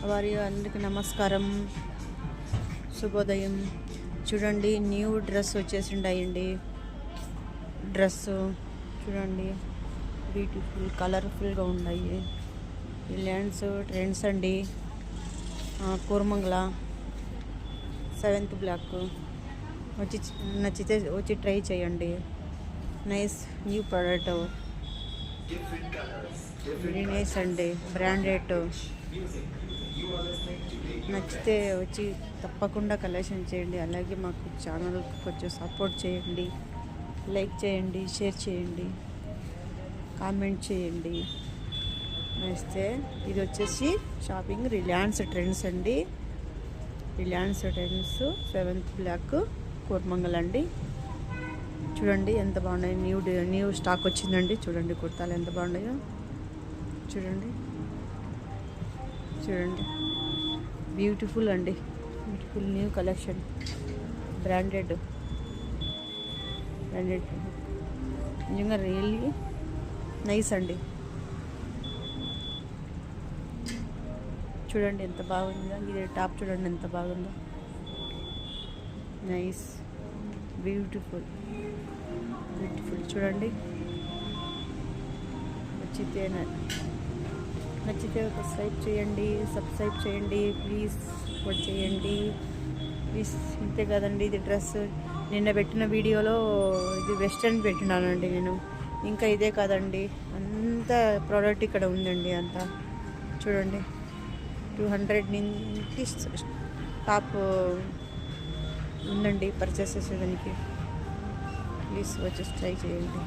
వారి అందరికీ నమస్కారం, శుభోదయం. చూడండి, న్యూ డ్రెస్ వచ్చేసిండాయండి. డ్రెస్సు చూడండి, బ్యూటిఫుల్ కలర్ఫుల్గా ఉన్నాయి. రిలయన్స్ ట్రెండ్స్ అండి, కోరమంగళ 7th బ్లాక్. వచ్చి నచ్చితే వచ్చి ట్రై చేయండి. Nice new product, very nice అండి, బ్రాండెడ్. నచ్చితే వచ్చి తప్పకుండా కలెక్షన్ చేయండి. అలాగే మాకు ఛానల్ కొంచెం సపోర్ట్ చేయండి, లైక్ చేయండి, షేర్ చేయండి, కామెంట్ చేయండి. నచ్చితే ఇది వచ్చేసి షాపింగ్ రిలయన్స్ ట్రెండ్స్ అండి. రిలయన్స్ ట్రెండ్స్ 7th బ్లాక్ కోరమంగల్ అండి. చూడండి ఎంత బాగున్నాయి. న్యూ స్టాక్ వచ్చిందండి. చూడండి కుర్తాలు ఎంత బాగున్నాయో. చూడండి బ్యూటిఫుల్ అండి, బ్యూటిఫుల్ న్యూ కలెక్షన్, బ్రాండెడ్ నిజంగా రియల్లీ నైస్ అండి. చూడండి ఎంత బాగుందో. ఇది టాప్ చూడండి ఎంత బాగుందో. నైస్, బ్యూటిఫుల్ చూడండి. నచ్చితే ఒక సబ్స్క్రైబ్ చేయండి ప్లీజ్, సపోర్ట్ చేయండి ప్లీజ్. ఇంతే కదండి. ఇది డ్రెస్ నిన్న పెట్టిన వీడియోలో ఇది వెస్ట్రన్ పెట్టినానండి నేను. ఇంకా ఇదే కాదండి, అంత ప్రోడక్ట్ ఇక్కడ ఉందండి. అంతా చూడండి, 200 నుంచి టాప్ ఉందండి పర్చేస్ చేసేదానికి. ప్లీజ్ వచ్చేసి ట్రై చేయండి.